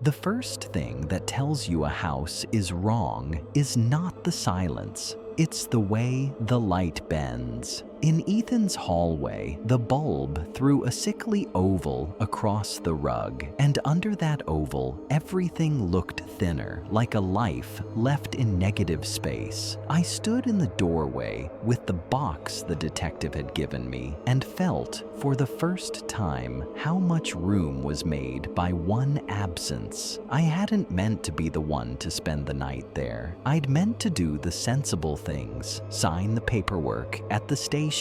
The first thing that tells you a house is wrong is not the silence, it's the way the light bends. In Ethan's hallway, the bulb threw a sickly oval across the rug, and under that oval, everything looked thinner, like a life left in negative space. I stood in the doorway with the box the detective had given me and felt, for the first time, how much room was made by one absence. I hadn't meant to be the one to spend the night there. I'd meant to do the sensible things, sign the paperwork at the station,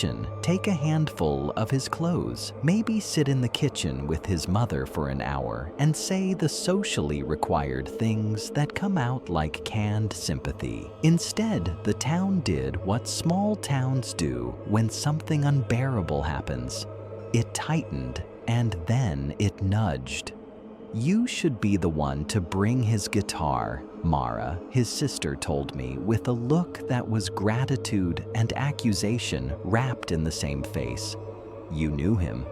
take a handful of his clothes, maybe sit in the kitchen with his mother for an hour, and say the socially required things that come out like canned sympathy. Instead, the town did what small towns do when something unbearable happens. It tightened, and then it nudged. "You should be the one to bring his guitar," Mara, his sister, told me with a look that was gratitude and accusation wrapped in the same face. "You knew him."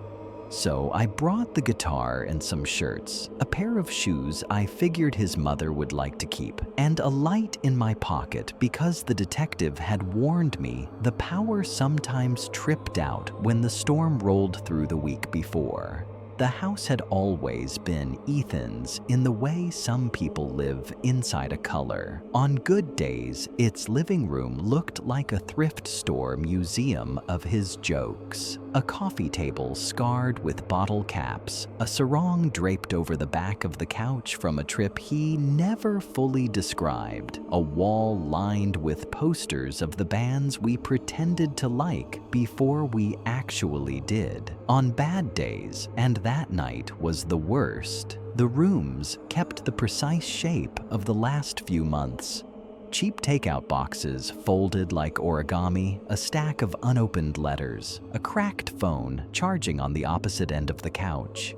So I brought the guitar and some shirts, a pair of shoes I figured his mother would like to keep, and a light in my pocket because the detective had warned me the power sometimes tripped out when the storm rolled through the week before. The house had always been Ethan's in the way some people live inside a color. On good days, its living room looked like a thrift store museum of his jokes. A coffee table scarred with bottle caps, a sarong draped over the back of the couch from a trip he never fully described, a wall lined with posters of the bands we pretended to like before we actually did. On bad days, and that night was the worst, the rooms kept the precise shape of the last few months. Cheap takeout boxes folded like origami, a stack of unopened letters, a cracked phone charging on the opposite end of the couch.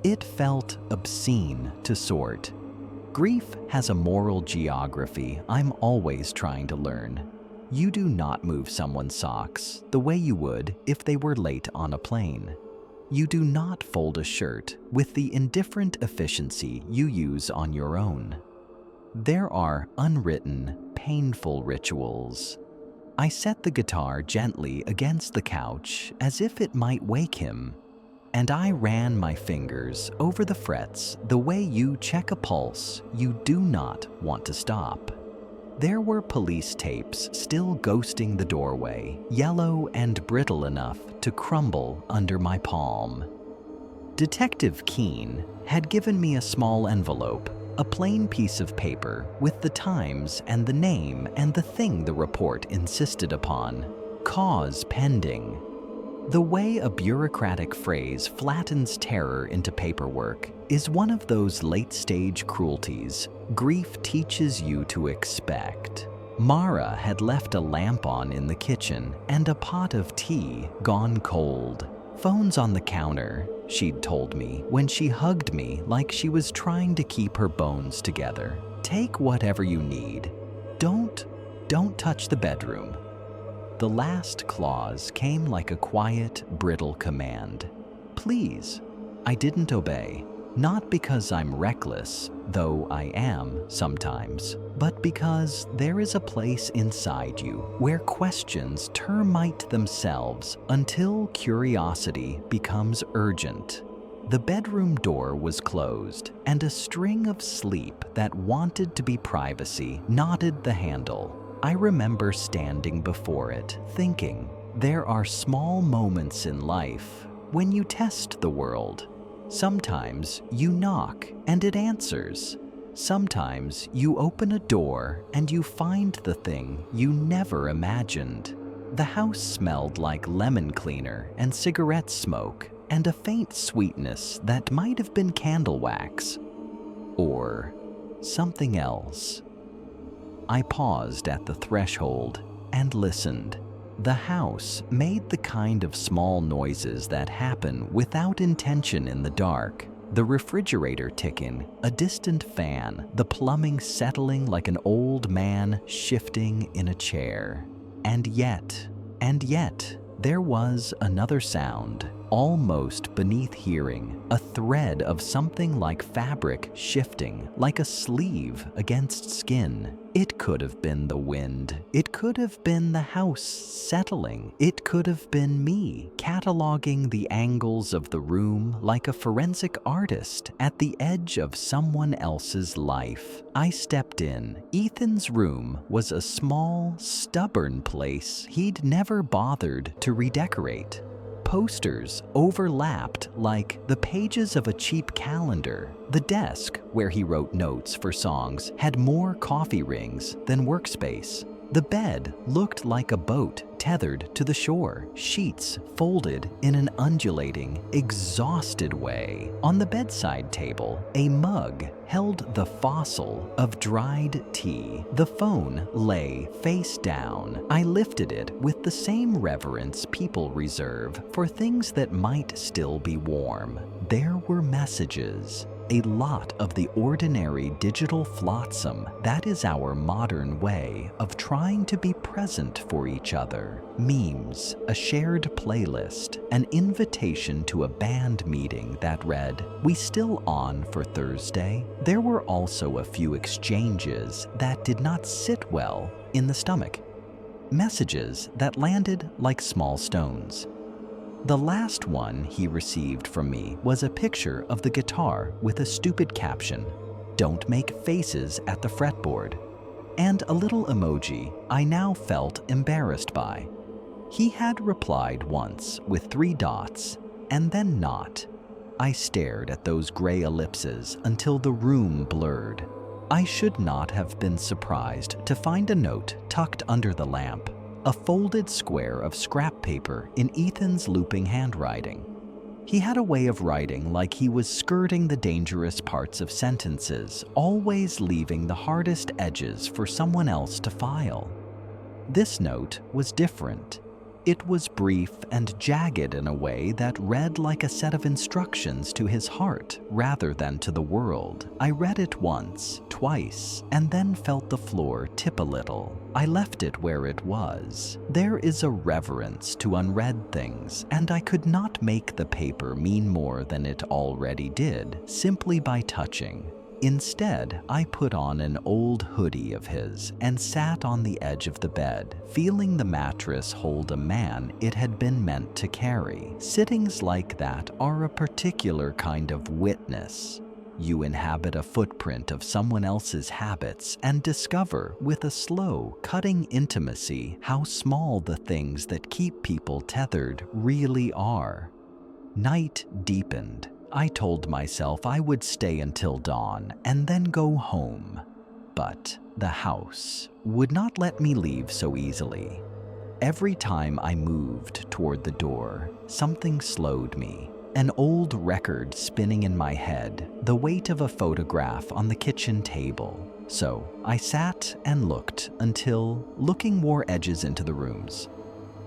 It felt obscene to sort. Grief has a moral geography I'm always trying to learn. You do not move someone's socks the way you would if they were late on a plane. You do not fold a shirt with the indifferent efficiency you use on your own. There are unwritten, painful rituals. I set the guitar gently against the couch as if it might wake him, and I ran my fingers over the frets the way you check a pulse you do not want to stop. There were police tapes still ghosting the doorway, yellow and brittle enough to crumble under my palm. Detective Keene had given me a small envelope, a plain piece of paper with the times and the name and the thing the report insisted upon: cause pending. The way a bureaucratic phrase flattens terror into paperwork is one of those late-stage cruelties grief teaches you to expect. Mara had left a lamp on in the kitchen and a pot of tea gone cold. "Phone's on the counter," she'd told me when she hugged me like she was trying to keep her bones together. "Take whatever you need. Don't touch the bedroom." The last clause came like a quiet, brittle command. "Please." I didn't obey. Not because I'm reckless, though I am sometimes, but because there is a place inside you where questions termite themselves until curiosity becomes urgent. The bedroom door was closed, and a string of sleep that wanted to be privacy knotted the handle. I remember standing before it, thinking, there are small moments in life when you test the world. Sometimes you knock and it answers. Sometimes you open a door and you find the thing you never imagined. The house smelled like lemon cleaner and cigarette smoke and a faint sweetness that might have been candle wax or something else. I paused at the threshold and listened. The house made the kind of small noises that happen without intention in the dark. The refrigerator ticking, a distant fan, the plumbing settling like an old man shifting in a chair. And yet, there was another sound. almost beneath hearing, a thread of something like fabric shifting, like a sleeve against skin. It could have been the wind. It could have been the house settling. It could have been me, cataloging the angles of the room like a forensic artist at the edge of someone else's life. I stepped in. Ethan's room was a small, stubborn place he'd never bothered to redecorate. Posters overlapped like the pages of a cheap calendar. The desk, where he wrote notes for songs, had more coffee rings than workspace. The bed looked like a boat tethered to the shore, sheets folded in an undulating, exhausted way. On the bedside table, a mug held the fossil of dried tea. The phone lay face down. I lifted it with the same reverence people reserve for things that might still be warm. There were messages. A lot of the ordinary digital flotsam that is our modern way of trying to be present for each other. Memes, a shared playlist, an invitation to a band meeting that read, "We still on for Thursday?" There were also a few exchanges that did not sit well in the stomach. Messages that landed like small stones. The last one he received from me was a picture of the guitar with a stupid caption, "Don't make faces at the fretboard," and a little emoji I now felt embarrassed by. He had replied once with 3 dots, and then not. I stared at those gray ellipses until the room blurred. I should not have been surprised to find a note tucked under the lamp. A folded square of scrap paper in Ethan's looping handwriting. He had a way of writing like he was skirting the dangerous parts of sentences, always leaving the hardest edges for someone else to file. This note was different. It was brief and jagged in a way that read like a set of instructions to his heart rather than to the world. I read it once, twice, and then felt the floor tip a little. I left it where it was. There is a reverence to unread things, and I could not make the paper mean more than it already did simply by touching. Instead, I put on an old hoodie of his and sat on the edge of the bed, feeling the mattress hold a man it had been meant to carry. Sittings like that are a particular kind of witness. You inhabit a footprint of someone else's habits and discover with a slow, cutting intimacy how small the things that keep people tethered really are. Night deepened. I told myself I would stay until dawn and then go home. But the house would not let me leave so easily. Every time I moved toward the door, something slowed me. An old record spinning in my head, the weight of a photograph on the kitchen table. So I sat and looked until looking wore edges into the rooms.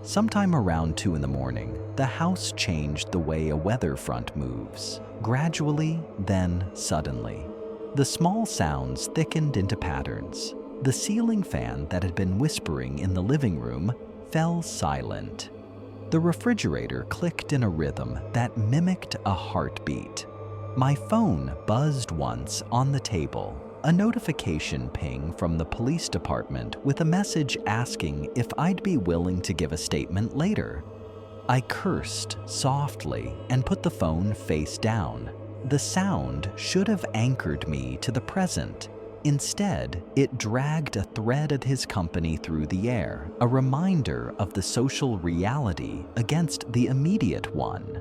Sometime around 2 in the morning, the house changed the way a weather front moves. Gradually, then suddenly. The small sounds thickened into patterns. The ceiling fan that had been whispering in the living room fell silent. The refrigerator clicked in a rhythm that mimicked a heartbeat. My phone buzzed once on the table. A notification ping from the police department with a message asking if I'd be willing to give a statement later. I cursed softly and put the phone face down. The sound should have anchored me to the present. Instead, it dragged a thread of his company through the air, a reminder of the social reality against the immediate one.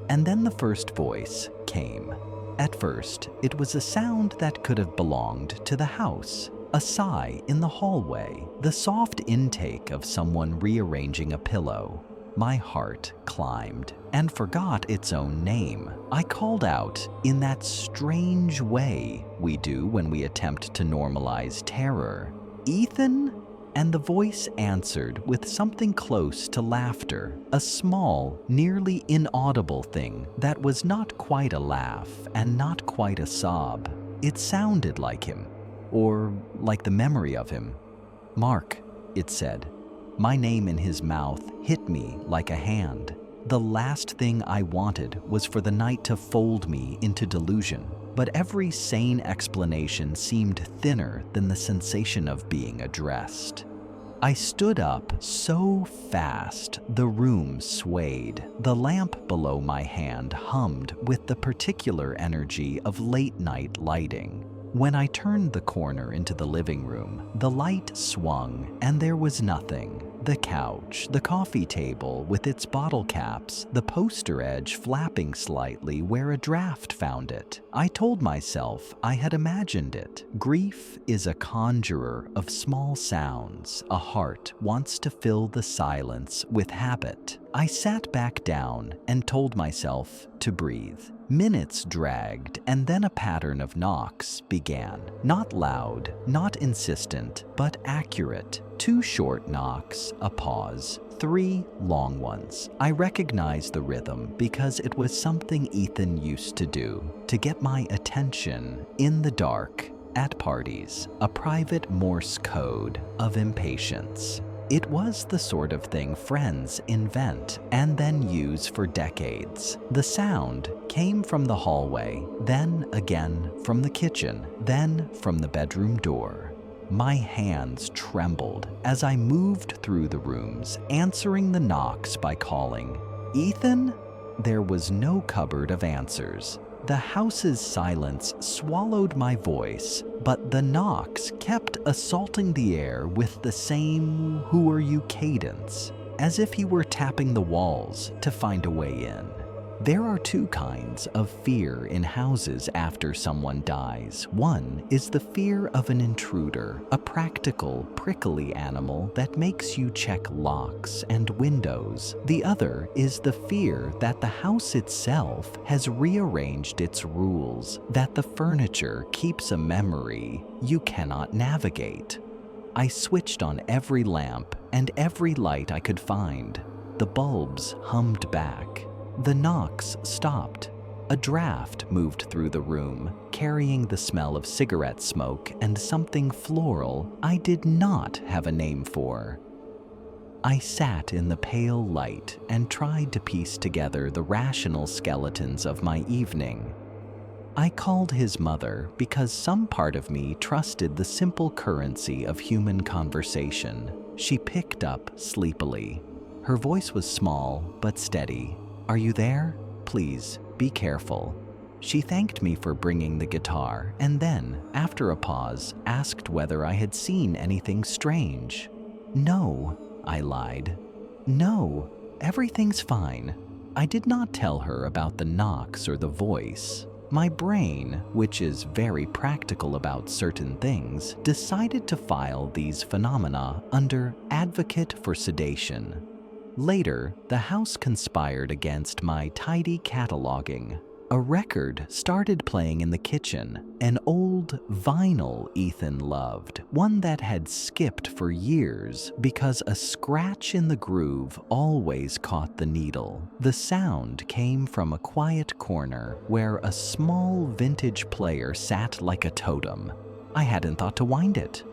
And then the first voice came. At first, it was a sound that could have belonged to the house, a sigh in the hallway, the soft intake of someone rearranging a pillow. My heart climbed and forgot its own name. I called out in that strange way we do when we attempt to normalize terror, "Ethan?" And the voice answered with something close to laughter, a small, nearly inaudible thing that was not quite a laugh and not quite a sob. It sounded like him, or like the memory of him. "Mark," it said. My name in his mouth hit me like a hand. The last thing I wanted was for the night to fold me into delusion, but every sane explanation seemed thinner than the sensation of being addressed. I stood up so fast the room swayed. The lamp below my hand hummed with the particular energy of late-night lighting. When I turned the corner into the living room, the light swung and there was nothing. The couch, the coffee table with its bottle caps, the poster edge flapping slightly where a draft found it. I told myself I had imagined it. Grief is a conjurer of small sounds. A heart wants to fill the silence with habit. I sat back down and told myself to breathe. Minutes dragged, and then a pattern of knocks began. Not loud, not insistent, but accurate. 2 short knocks, a pause, 3 long ones. I recognized the rhythm because it was something Ethan used to do, to get my attention in the dark, at parties, a private Morse code of impatience. It was the sort of thing friends invent and then use for decades. The sound came from the hallway, then again from the kitchen, then from the bedroom door. My hands trembled as I moved through the rooms, answering the knocks by calling, "Ethan?" There was no cupboard of answers. The house's silence swallowed my voice, but the knocks kept assaulting the air with the same "who are you" cadence, as if he were tapping the walls to find a way in. There are 2 kinds of fear in houses after someone dies. One is the fear of an intruder, a practical, prickly animal that makes you check locks and windows. The other is the fear that the house itself has rearranged its rules, that the furniture keeps a memory you cannot navigate. I switched on every lamp and every light I could find. The bulbs hummed back. The knocks stopped. A draft moved through the room, carrying the smell of cigarette smoke and something floral I did not have a name for. I sat in the pale light and tried to piece together the rational skeletons of my evening. I called his mother because some part of me trusted the simple currency of human conversation. She picked up sleepily. Her voice was small but steady. "Are you there? Please, be careful." She thanked me for bringing the guitar and then, after a pause, asked whether I had seen anything strange. "No," I lied. "No, everything's fine." I did not tell her about the knocks or the voice. My brain, which is very practical about certain things, decided to file these phenomena under advocate for sedation. Later, the house conspired against my tidy cataloging. A record started playing in the kitchen, an old vinyl Ethan loved, one that had skipped for years because a scratch in the groove always caught the needle. The sound came from a quiet corner where a small vintage player sat like a totem. I hadn't thought to wind it.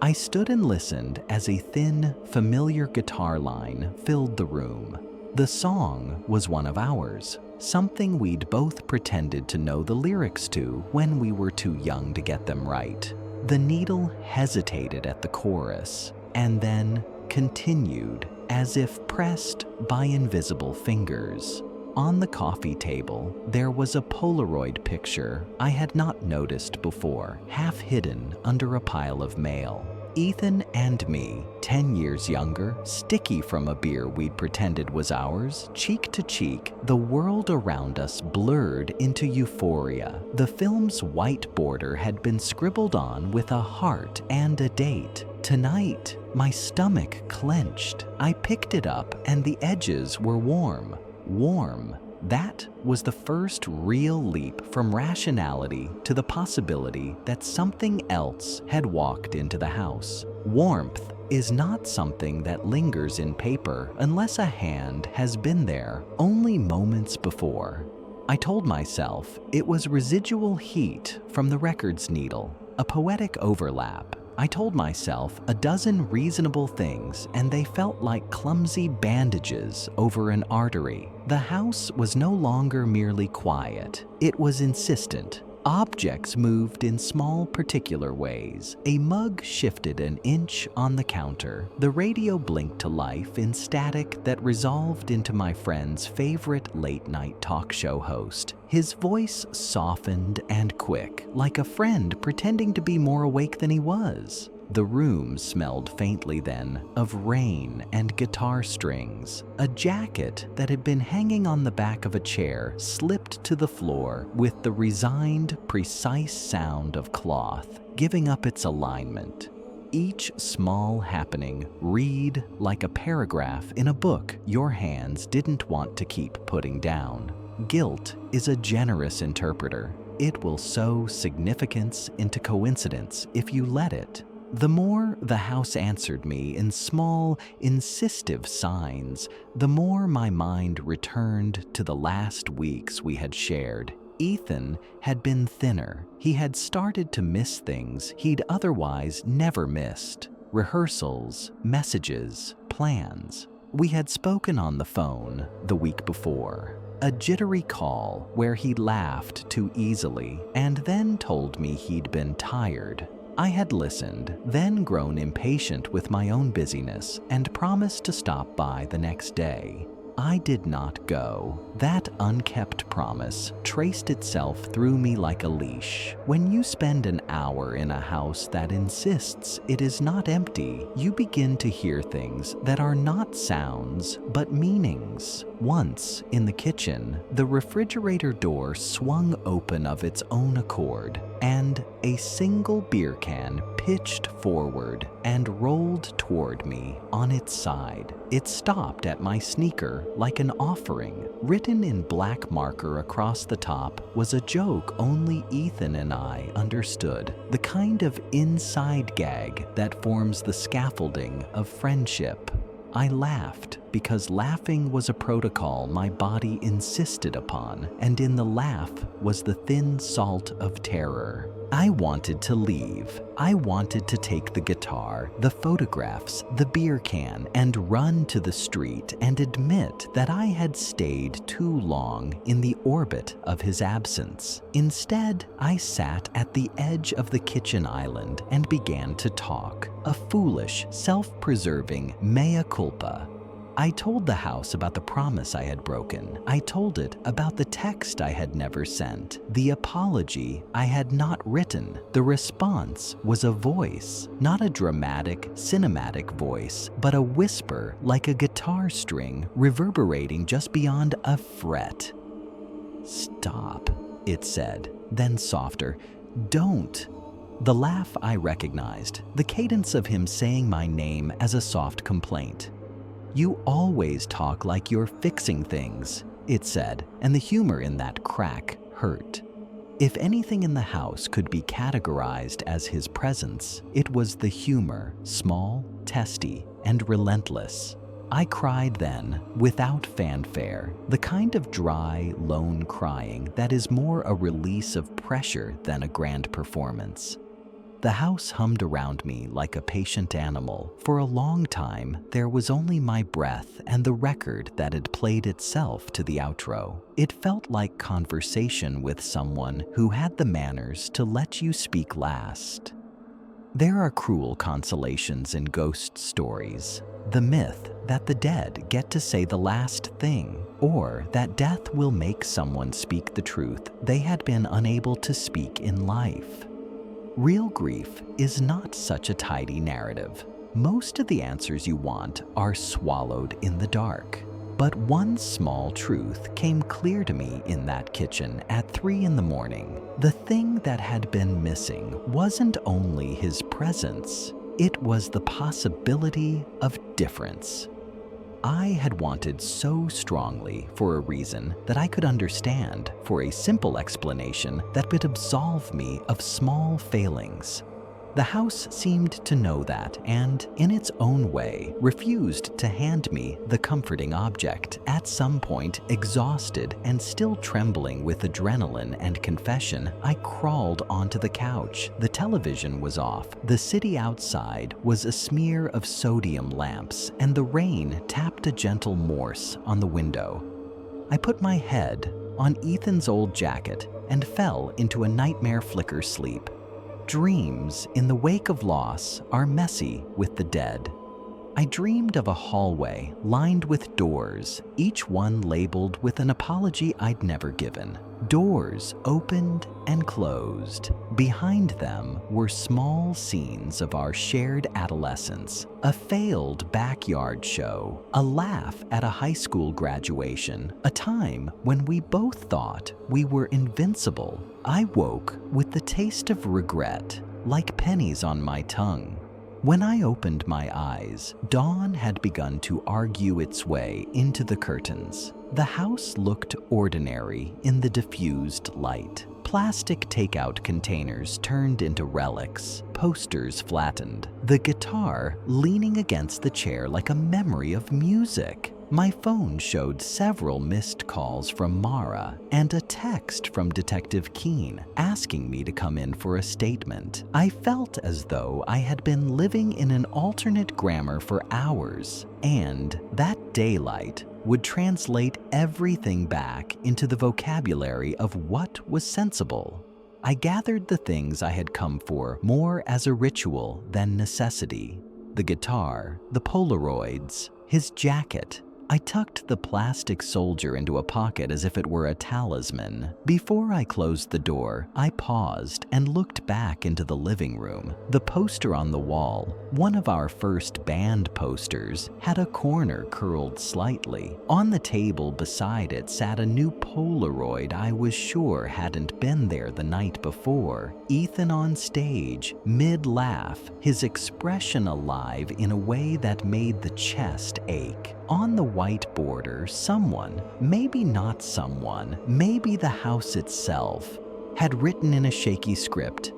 I stood and listened as a thin, familiar guitar line filled the room. The song was one of ours, something we'd both pretended to know the lyrics to when we were too young to get them right. The needle hesitated at the chorus, and then continued as if pressed by invisible fingers. On the coffee table, there was a Polaroid picture I had not noticed before, half hidden under a pile of mail. Ethan and me, 10 years younger, sticky from a beer we'd pretended was ours, cheek to cheek, the world around us blurred into euphoria. The film's white border had been scribbled on with a heart and a date. Tonight, my stomach clenched. I picked it up and the edges were warm. Warm. That was the first real leap from rationality to the possibility that something else had walked into the house. Warmth is not something that lingers in paper unless a hand has been there only moments before. I told myself it was residual heat from the record's needle, a poetic overlap, I told myself a dozen reasonable things, and they felt like clumsy bandages over an artery. The house was no longer merely quiet. It was insistent. Objects moved in small, particular ways. A mug shifted an inch on the counter. The radio blinked to life in static that resolved into my friend's favorite late-night talk show host. His voice softened and quick, like a friend pretending to be more awake than he was. The room smelled faintly then of rain and guitar strings. A jacket that had been hanging on the back of a chair slipped to the floor with the resigned, precise sound of cloth giving up its alignment. Each small happening read like a paragraph in a book your hands didn't want to keep putting down. Guilt is a generous interpreter. It will sow significance into coincidence if you let it. The more the house answered me in small, insistive signs, the more my mind returned to the last weeks we had shared. Ethan had been thinner. He had started to miss things he'd otherwise never missed. Rehearsals, messages, plans. We had spoken on the phone the week before. A jittery call where he laughed too easily and then told me he'd been tired. I had listened, then grown impatient with my own busyness and promised to stop by the next day. I did not go. That unkept promise traced itself through me like a leash. When you spend an hour in a house that insists it is not empty, you begin to hear things that are not sounds, but meanings. Once, in the kitchen, the refrigerator door swung open of its own accord, and a single beer can pitched forward and rolled toward me on its side. It stopped at my sneaker like an offering. Written in black marker across the top was a joke only Ethan and I understood, the kind of inside gag that forms the scaffolding of friendship. I laughed because laughing was a protocol my body insisted upon, and in the laugh was the thin salt of terror. I wanted to leave. I wanted to take the guitar, the photographs, the beer can, and run to the street and admit that I had stayed too long in the orbit of his absence. Instead, I sat at the edge of the kitchen island and began to talk, a foolish, self-preserving mea culpa. I told the house about the promise I had broken. I told it about the text I had never sent, the apology I had not written. The response was a voice, not a dramatic, cinematic voice, but a whisper like a guitar string reverberating just beyond a fret. "Stop," it said, then softer, "Don't." The laugh I recognized, the cadence of him saying my name as a soft complaint. "You always talk like you're fixing things," it said, and the humor in that crack hurt. If anything in the house could be categorized as his presence, it was the humor, small, testy, and relentless. I cried then, without fanfare, the kind of dry, lone crying that is more a release of pressure than a grand performance. The house hummed around me like a patient animal. For a long time, there was only my breath and the record that had played itself to the outro. It felt like conversation with someone who had the manners to let you speak last. There are cruel consolations in ghost stories. The myth that the dead get to say the last thing, or that death will make someone speak the truth they had been unable to speak in life. Real grief is not such a tidy narrative. Most of the answers you want are swallowed in the dark. But one small truth came clear to me in that kitchen at 3 a.m. The thing that had been missing wasn't only his presence, it was the possibility of difference. I had wanted so strongly for a reason that I could understand, for a simple explanation that would absolve me of small failings. The house seemed to know that and, in its own way, refused to hand me the comforting object. At some point, exhausted and still trembling with adrenaline and confession, I crawled onto the couch. The television was off. The city outside was a smear of sodium lamps, and the rain tapped a gentle Morse on the window. I put my head on Ethan's old jacket and fell into a nightmare flicker sleep. Dreams in the wake of loss are messy with the dead. I dreamed of a hallway lined with doors, each one labeled with an apology I'd never given. Doors opened and closed. Behind them were small scenes of our shared adolescence, a failed backyard show, a laugh at a high school graduation, a time when we both thought we were invincible. I woke with the taste of regret, like pennies on my tongue. When I opened my eyes, dawn had begun to argue its way into the curtains. The house looked ordinary in the diffused light. Plastic takeout containers turned into relics, posters flattened, the guitar leaning against the chair like a memory of music. My phone showed several missed calls from Mara and a text from Detective Keene asking me to come in for a statement. I felt as though I had been living in an alternate grammar for hours, and that daylight would translate everything back into the vocabulary of what was sensible. I gathered the things I had come for more as a ritual than necessity. The guitar, the Polaroids, his jacket. I tucked the plastic soldier into a pocket as if it were a talisman. Before I closed the door, I paused and looked back into the living room. The poster on the wall, one of our first band posters, had a corner curled slightly. On the table beside it sat a new Polaroid I was sure hadn't been there the night before. Ethan on stage, mid-laugh, his expression alive in a way that made the chest ache. On the white border, someone, maybe not someone, maybe the house itself, had written in a shaky script,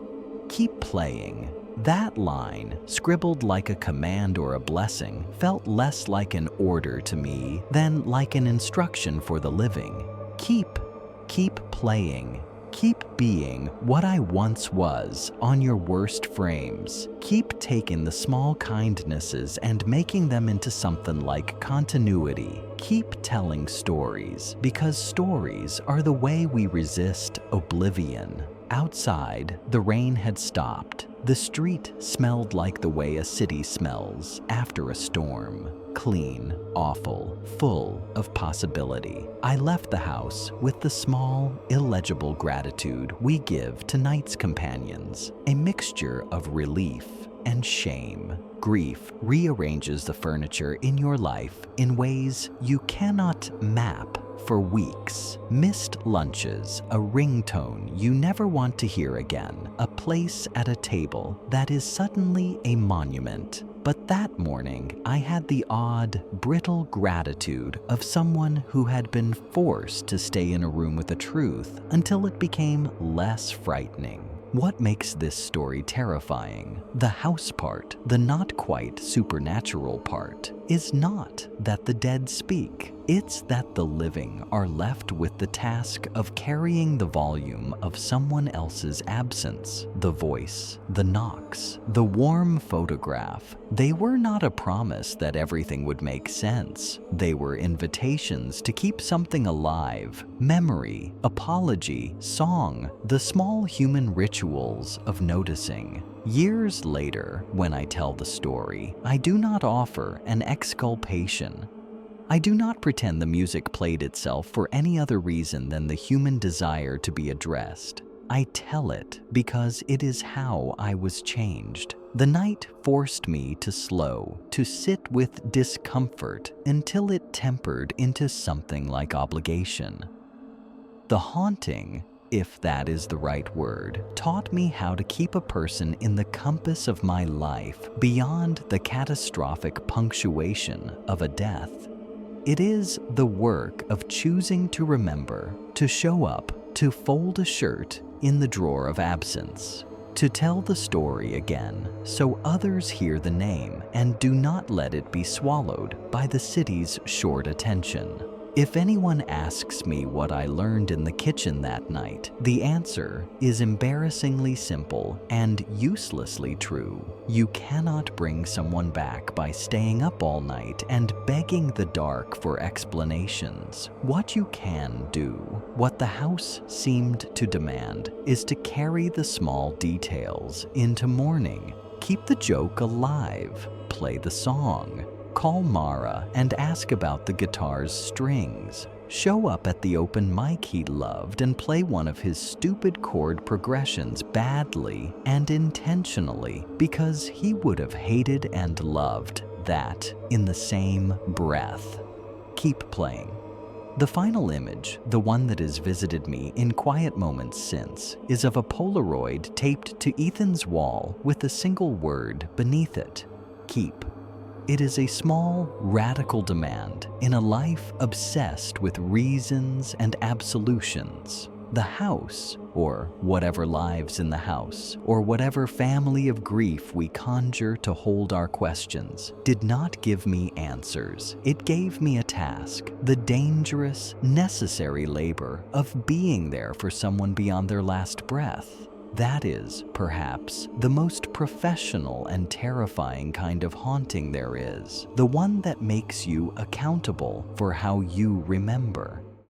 "Keep playing." That line, scribbled like a command or a blessing, felt less like an order to me than like an instruction for the living. Keep playing. Keep being what I once was on your worst frames. Keep taking the small kindnesses and making them into something like continuity. Keep telling stories, because stories are the way we resist oblivion. Outside, the rain had stopped. The street smelled like the way a city smells after a storm. Clean, awful, full of possibility. I left the house with the small, illegible gratitude we give to night's companions, a mixture of relief and shame. Grief rearranges the furniture in your life in ways you cannot map for weeks. Missed lunches, a ringtone you never want to hear again, a place at a table that is suddenly a monument. But that morning, I had the odd, brittle gratitude of someone who had been forced to stay in a room with the truth until it became less frightening. What makes this story terrifying, the house part, the not quite supernatural part, is not that the dead speak. It's that the living are left with the task of carrying the volume of someone else's absence. The voice, the knocks, the warm photograph. They were not a promise that everything would make sense. They were invitations to keep something alive. Memory, apology, song, the small human rituals of noticing. Years later, when I tell the story, I do not offer an exculpation. I do not pretend the music played itself for any other reason than the human desire to be addressed. I tell it because it is how I was changed. The night forced me to slow, to sit with discomfort until it tempered into something like obligation. The haunting, if that is the right word, taught me how to keep a person in the compass of my life beyond the catastrophic punctuation of a death. It is the work of choosing to remember, to show up, to fold a shirt in the drawer of absence. to tell the story again so others hear the name and do not let it be swallowed by the city's short attention. If anyone asks me what I learned in the kitchen that night, the answer is embarrassingly simple and uselessly true. You cannot bring someone back by staying up all night and begging the dark for explanations. What you can do, what the house seemed to demand, is to carry the small details into morning. Keep the joke alive. Play the song. Call Mara and ask about the guitar's strings. Show up at the open mic he loved and play one of his stupid chord progressions badly and intentionally because he would have hated and loved that in the same breath. Keep playing. The final image, the one that has visited me in quiet moments since, is of a Polaroid taped to Ethan's wall with a single word beneath it: keep. It is a small, radical demand in a life obsessed with reasons and absolutions. The house, or whatever lives in the house, or whatever family of grief we conjure to hold our questions, did not give me answers. It gave me a task, the dangerous, necessary labor of being there for someone beyond their last breath. That is, perhaps, the most professional and terrifying kind of haunting there is, the one that makes you accountable for how you remember.